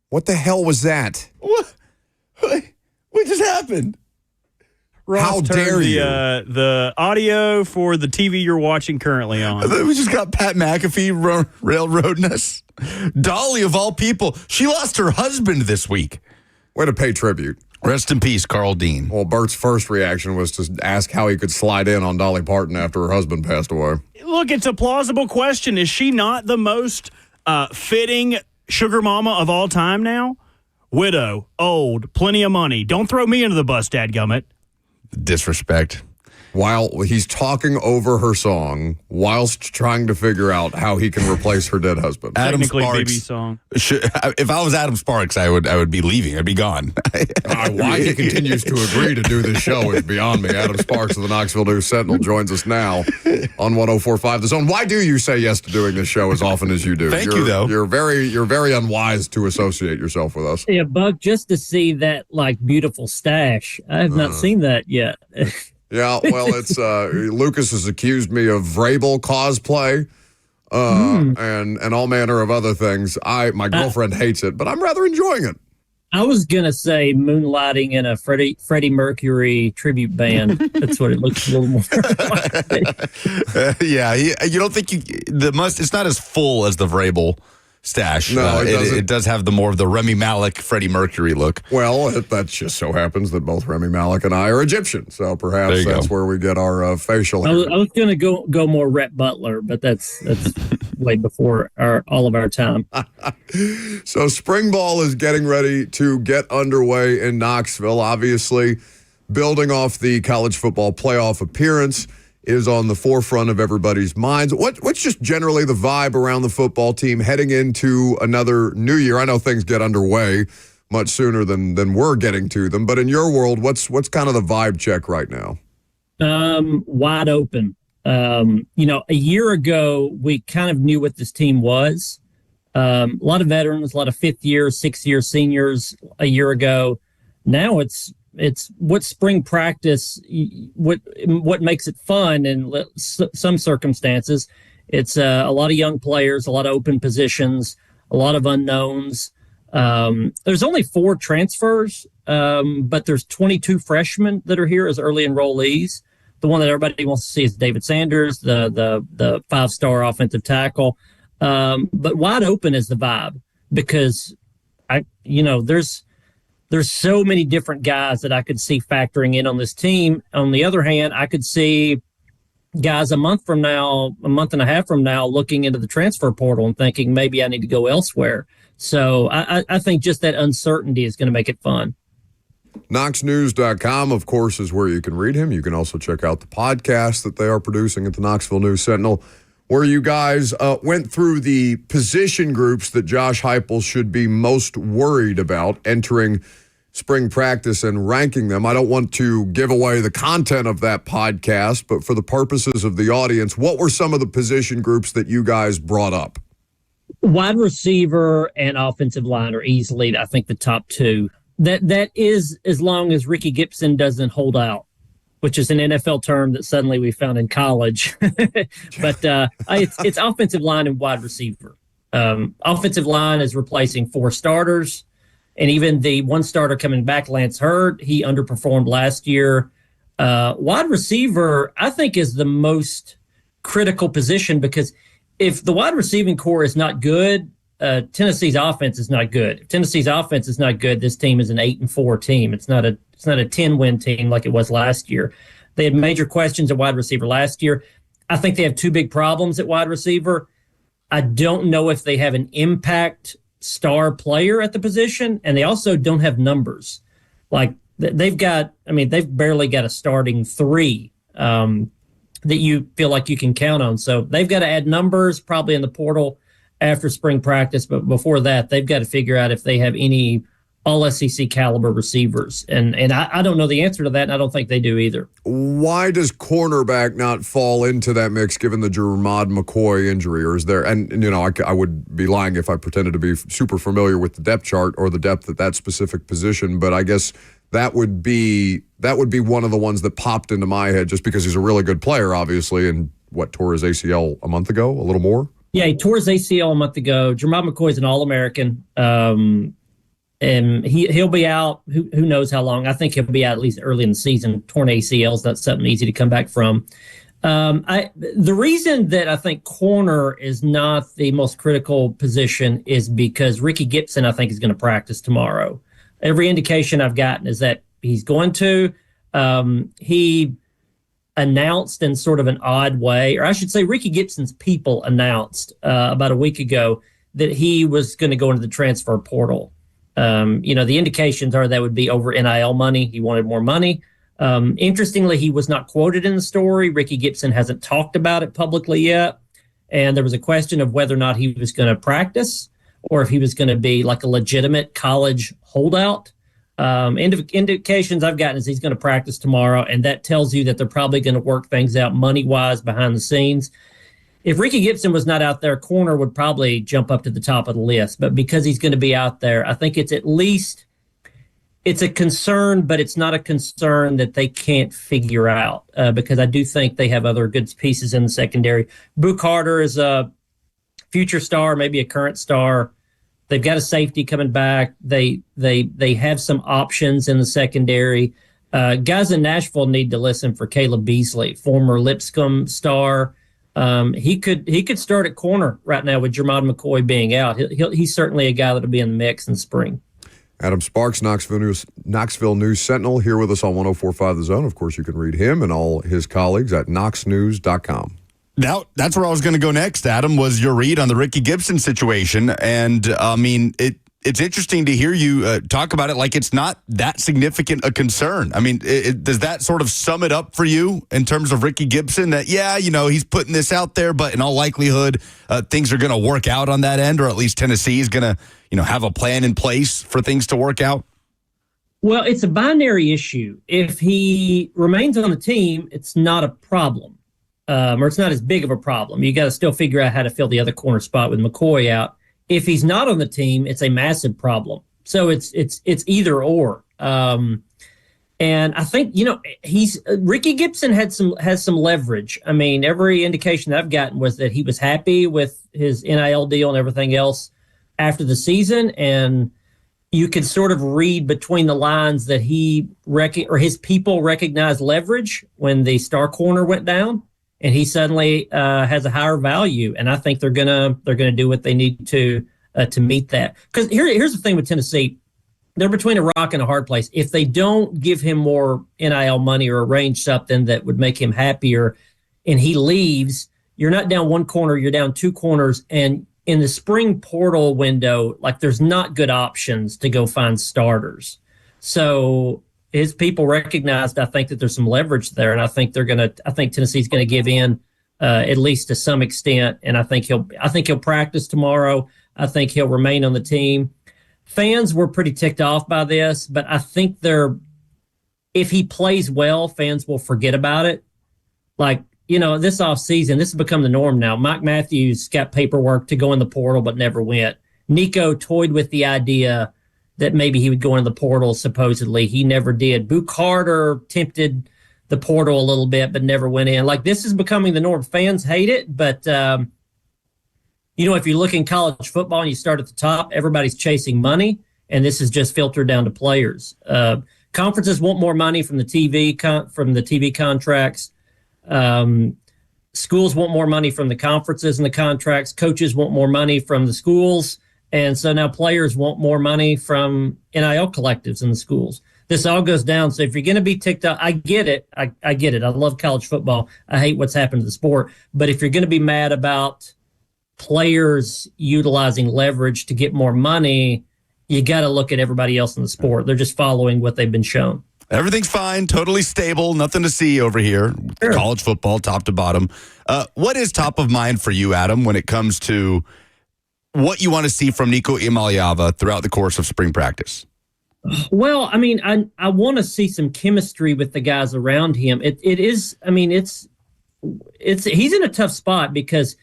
What the hell was that? What just happened? Ross, how dare turn you? The audio for the TV you're watching currently on. We just got Pat McAfee railroading us. Dolly, of all people, she lost her husband this week. Way to pay tribute. Rest in peace, Carl Dean. Well, Bert's first reaction was to ask how he could slide in on Dolly Parton after her husband passed away. Look, it's a plausible question. Is she not the most fitting sugar mama of all time now? Widow, old, plenty of money. Don't throw me into the bus, dadgummit. Disrespect. While he's talking over her song, whilst trying to figure out how he can replace her dead husband. Adam Technically, Sparks. BB song. If I was Adam Sparks, I would be leaving. I'd be gone. Why he continues to agree to do this show is beyond me. Adam Sparks of the Knoxville News Sentinel joins us now on 104.5 The Zone. Why do you say yes to doing this show as often as you do? Thank you, though. You're very unwise to associate yourself with us. Yeah, Buck, just to see that beautiful stash. I have not seen that yet. Yeah, well, it's Lucas has accused me of Vrabel cosplay and all manner of other things. My girlfriend hates it, but I'm rather enjoying it. I was gonna say moonlighting in a Freddie Mercury tribute band. That's what it looks a little more like. Yeah, you don't think it's not as full as the Vrabel stash. No, it does have the more of the Remy Malik, Freddie Mercury look. Well, that just so happens that both Remy Malik and I are Egyptian, so perhaps that's where we get our facial hair. I was gonna go more Rhett Butler, but that's way before all of our time. So spring ball is getting ready to get underway in Knoxville. Obviously, building off the college football playoff appearance is on the forefront of everybody's minds. What's just generally the vibe around the football team heading into another new year? I know things get underway much sooner than we're getting to them, but in your world, what's kind of the vibe check right now? Wide open. A year ago, we kind of knew what this team was. A lot of veterans, a lot of fifth-year, sixth-year seniors a year ago. Now it's what spring practice, what makes it fun in some circumstances. It's a lot of young players, a lot of open positions, a lot of unknowns. There's only 4 transfers, but there's 22 freshmen that are here as early enrollees. The one that everybody wants to see is David Sanders, the 5-star offensive tackle. But wide open is the vibe because there's so many different guys that I could see factoring in on this team. On the other hand, I could see guys a month and a half from now, looking into the transfer portal and thinking maybe I need to go elsewhere. So I think just that uncertainty is going to make it fun. KnoxNews.com, of course, is where you can read him. You can also check out the podcast that they are producing at the Knoxville News Sentinel, where you guys went through the position groups that Josh Heupel should be most worried about entering spring practice and ranking them. I don't want to give away the content of that podcast, but for the purposes of the audience, what were some of the position groups that you guys brought up? Wide receiver and offensive line are easily, I think, the top 2. That is as long as Rickey Gibson doesn't hold out, which is an NFL term that suddenly we found in college. But it's offensive line and wide receiver. Offensive line is replacing 4 starters. And even the 1 starter coming back, Lance Hurd, he underperformed last year. Wide receiver, I think, is the most critical position because if the wide receiving core is not good, Tennessee's offense is not good. If Tennessee's offense is not good, this team is an 8-4 team. It's not a 10-win team like it was last year. They had major questions at wide receiver last year. I think they have 2 big problems at wide receiver. I don't know if they have an impact star player at the position, and they also don't have numbers. Like they've barely got a starting 3 that you feel like you can count on. So they've got to add numbers probably in the portal after spring practice, but before that, they've got to figure out if they have any all-SEC caliber receivers. And I don't know the answer to that, and I don't think they do either. Why does cornerback not fall into that mix given the Jermod McCoy injury? Or is there, and I would be lying if I pretended to be super familiar with the depth chart or the depth at that specific position, but I guess that would be one of the ones that popped into my head just because he's a really good player, obviously, and tore his ACL a month ago, a little more? Yeah, he tore his ACL a month ago. Jermod McCoy's an All-American. And he'll be out. Who knows how long? I think he'll be out at least early in the season. Torn ACLs, that's something easy to come back from. The reason that I think corner is not the most critical position is because Rickey Gibson, I think, is going to practice tomorrow. Every indication I've gotten is that he's going to. He announced in sort of an odd way, or I should say Rickey Gibson's people announced about a week ago that he was going to go into the transfer portal. The indications are that would be over NIL money. He wanted more money. Interestingly, he was not quoted in the story. Rickey Gibson hasn't talked about it publicly yet. And there was a question of whether or not he was going to practice or if he was going to be like a legitimate college holdout. Indications I've gotten is he's going to practice tomorrow, and that tells you that they're probably going to work things out money-wise behind the scenes. If Rickey Gibson was not out there, corner would probably jump up to the top of the list. But because he's going to be out there, I think it's a concern, but it's not a concern that they can't figure out because I do think they have other good pieces in the secondary. Boo Carter is a future star, maybe a current star. They've got a safety coming back. They have some options in the secondary. Guys in Nashville need to listen for Caleb Beasley, former Lipscomb star. He could start at corner right now with Jermod McCoy being out. He's certainly a guy that'll be in the mix in spring. Adam Sparks, Knoxville News Sentinel, here with us on 104.5 The Zone. Of course, you can read him and all his colleagues at knoxnews.com. Now, that's where I was going to go next, Adam, was your read on the Rickey Gibson situation. And, I mean, it's interesting to hear you talk about it like it's not that significant a concern. I mean, does that sort of sum it up for you in terms of Rickey Gibson that, he's putting this out there, but in all likelihood, things are going to work out on that end, or at least Tennessee is going to, have a plan in place for things to work out? Well, it's a binary issue. If he remains on the team, it's not a problem. Or it's not as big of a problem. You got to still figure out how to fill the other corner spot with McCoy out. If he's not on the team, it's a massive problem. So it's either or. And I think Rickey Gibson has some leverage. I mean, every indication that I've gotten was that he was happy with his NIL deal and everything else after the season, and you could sort of read between the lines that his people recognized leverage when the star corner went down. And he suddenly has a higher value, and I think they're gonna do what they need to meet that. Because here's the thing with Tennessee, they're between a rock and a hard place. If they don't give him more NIL money or arrange something that would make him happier, and he leaves, you're not down one corner, you're down two corners, and in the spring portal window, like there's not good options to go find starters. So his people recognized, I think, that there's some leverage there, and I think Tennessee's going to give in at least to some extent, and I think he'll practice tomorrow. I think he'll remain on the team. Fans were pretty ticked off by this, but I think if he plays well, fans will forget about it. Like, this offseason, this has become the norm now. Mike Matthews got paperwork to go in the portal but never went. Nico toyed with the idea that maybe he would go into the portal, supposedly. He never did. Boo Carter tempted the portal a little bit, but never went in. Like, this is becoming the norm. Fans hate it, but, if you look in college football and you start at the top, everybody's chasing money, and this is just filtered down to players. Conferences want more money from the TV contracts. Schools want more money from the conferences and the contracts. Coaches want more money from the schools. And so now players want more money from NIL collectives in the schools. This all goes down. So if you're going to be ticked off, I get it. I get it. I love college football. I hate what's happened to the sport. But if you're going to be mad about players utilizing leverage to get more money, you got to look at everybody else in the sport. They're just following what they've been shown. Everything's fine, totally stable, nothing to see over here. Sure. College football, top to bottom. What is top of mind for you, Adam, when it comes to what you want to see from Nico Iamaleava throughout the course of spring practice? Well, I mean, I want to see some chemistry with the guys around him. He's in a tough spot because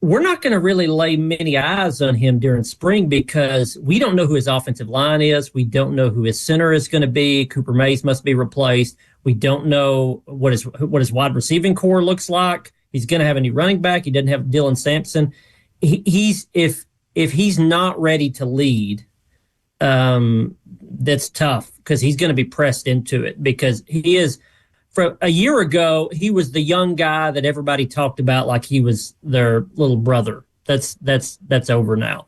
we're not going to really lay many eyes on him during spring because we don't know who his offensive line is. We don't know who his center is going to be. Cooper Mays must be replaced. We don't know what his wide receiving core looks like. He's going to have a new running back. He doesn't have Dylan Sampson. If he's not ready to lead, that's tough because he's going to be pressed into it because he is. For a year ago, he was the young guy that everybody talked about like he was their little brother. That's over now.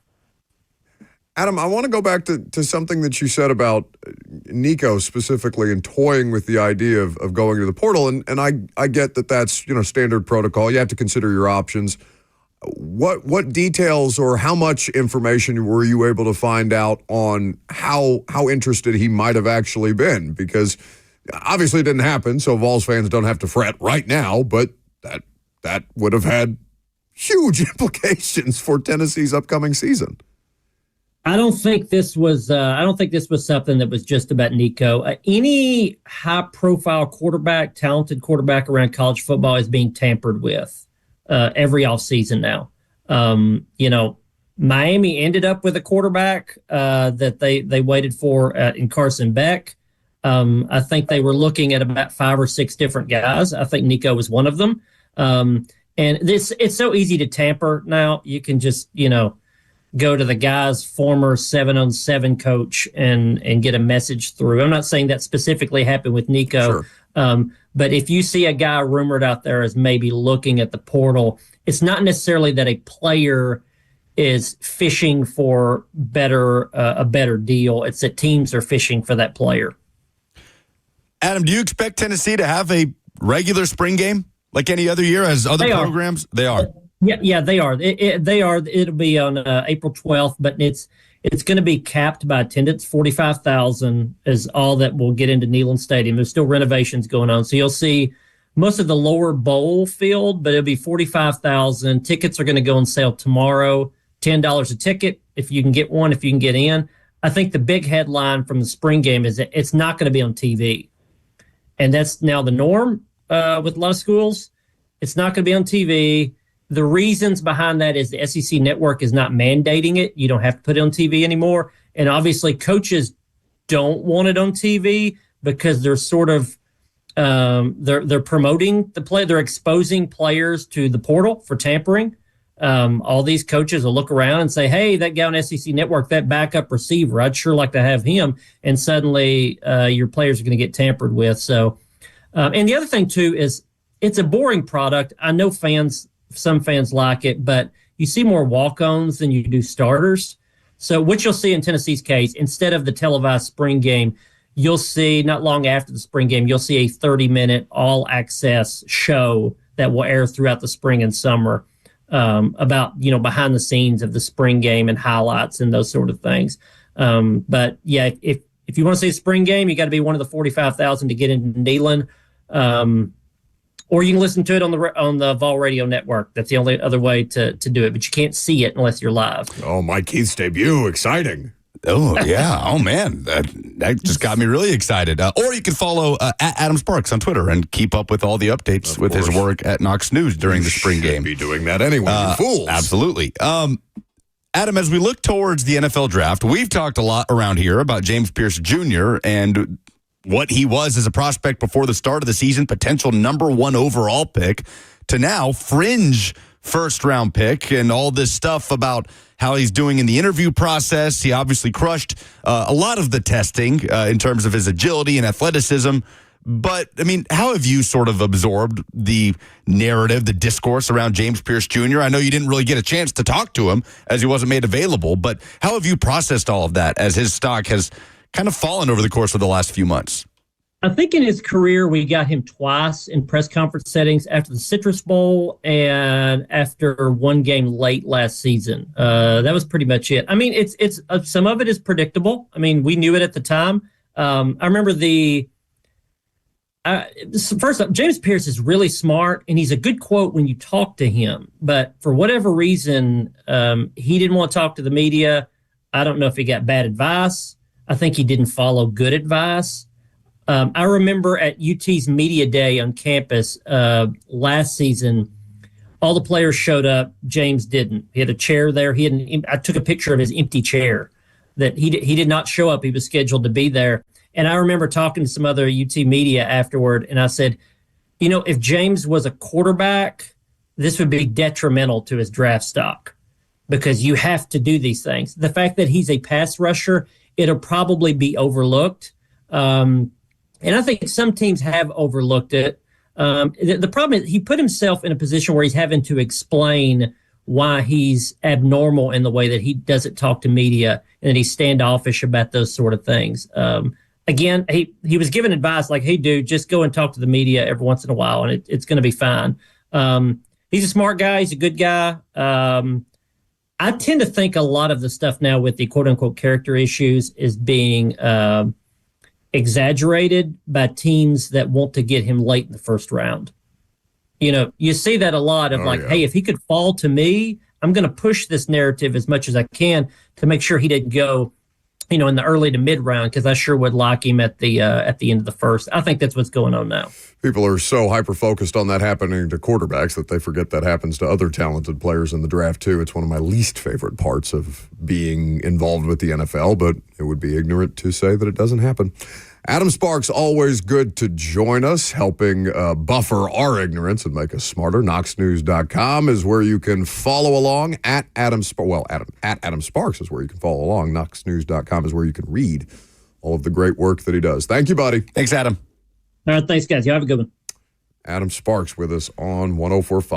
Adam, I want to go back to something that you said about Nico specifically and toying with the idea of going to the portal. And I get that that's, standard protocol. You have to consider your options. What details or how much information were you able to find out on how interested he might have actually been? Because obviously it didn't happen, so Vols fans don't have to fret right now, but that would have had huge implications for Tennessee's upcoming season. I don't think this was something that was just about Nico. Any high-profile quarterback, talented quarterback around college football is being tampered with every offseason now. Miami ended up with a quarterback that they waited for in Carson Beck. I think they were looking at about 5 or 6 different guys. I think Nico was one of them. And it's so easy to tamper now. You can just, go to the guy's former 7-on-7 coach and get a message through. I'm not saying that specifically happened with Nico, sure. But if you see a guy rumored out there as maybe looking at the portal, it's not necessarily that a player is fishing for a better deal. It's that teams are fishing for that player. Adam, do you expect Tennessee to have a regular spring game like any other year as other programs? They are. Yeah, they are. They are. It'll be on April 12th, but it's going to be capped by attendance. 45,000 is all that will get into Neyland Stadium. There's still renovations going on, so you'll see most of the lower bowl field, but it'll be 45,000. Tickets are going to go on sale tomorrow. $10 a ticket if you can get one. If you can get in, I think the big headline from the spring game is that it's not going to be on TV, and that's now the norm with a lot of schools. It's not going to be on TV. The reasons behind that is the SEC network is not mandating it. You don't have to put it on TV anymore. And obviously coaches don't want it on TV because they're sort of they're promoting the play. They're exposing players to the portal for tampering. All these coaches will look around and say, hey, that guy on SEC network, that backup receiver, I'd sure like to have him. And suddenly your players are going to get tampered with. So, and the other thing too is it's a boring product. I know some fans like it, but you see more walk-ons than you do starters. So what you'll see in Tennessee's case, instead of the televised spring game, you'll see not long after the spring game, you'll see a 30-minute all-access show that will air throughout the spring and summer about, behind the scenes of the spring game and highlights and those sort of things. But, yeah, if you want to see a spring game, you got to be one of the 45,000 to get into Neyland. Or you can listen to it on the Vol Radio Network. That's the only other way to do it. But you can't see it unless you're live. Oh, Mike Keith's debut. Exciting. Oh, yeah. Oh, man. That just got me really excited. Or you can follow at Adam Sparks on Twitter and keep up with all the updates with his work at Knox News during the spring game. Be doing that anyway, you fools. Absolutely. Adam, as we look towards the NFL draft, we've talked a lot around here about James Pierce Jr. and what he was as a prospect before the start of the season, potential number 1 overall pick, to now fringe first-round pick and all this stuff about how he's doing in the interview process. He obviously crushed a lot of the testing in terms of his agility and athleticism. But, how have you sort of absorbed the narrative, the discourse around James Pierce Jr.? I know you didn't really get a chance to talk to him as he wasn't made available, but how have you processed all of that as his stock has kind of fallen over the course of the last few months? I think in his career, we got him twice in press conference settings after the Citrus Bowl and after one game late last season. That was pretty much it. It's some of it is predictable. We knew it at the time. I remember first up, James Pierce is really smart, and he's a good quote when you talk to him. But for whatever reason, he didn't want to talk to the media. I don't know if he got bad advice. I think he didn't follow good advice. I remember at UT's media day on campus last season, all the players showed up. James didn't. He had a chair there. I took a picture of his empty chair. That he did not show up. He was scheduled to be there. And I remember talking to some other UT media afterward, and I said, if James was a quarterback, this would be detrimental to his draft stock because you have to do these things. The fact that he's a pass rusher, it'll probably be overlooked. And I think some teams have overlooked it. The problem is he put himself in a position where he's having to explain why he's abnormal in the way that he doesn't talk to media and that he's standoffish about those sort of things. Again, he was given advice like, hey, dude, just go and talk to the media every once in a while, and it's going to be fine. He's a smart guy. He's a good guy. I tend to think a lot of the stuff now with the quote-unquote character issues is being exaggerated by teams that want to get him late in the first round. You know, you see that a lot of hey, if he could fall to me, I'm going to push this narrative as much as I can to make sure he didn't go, you know, in the early to mid round, because I sure would like him at the end of the first. I think that's what's going on now. People are so hyper-focused on that happening to quarterbacks that they forget that happens to other talented players in the draft, too. It's one of my least favorite parts of being involved with the NFL, but it would be ignorant to say that it doesn't happen. Adam Sparks, always good to join us, helping buffer our ignorance and make us smarter. KnoxNews.com is where you can follow along. At Adam Sparks is where you can follow along. KnoxNews.com is where you can read all of the great work that he does. Thank you, buddy. Thanks, Adam. All right, thanks, guys. You have a good one. Adam Sparks with us on 104.5.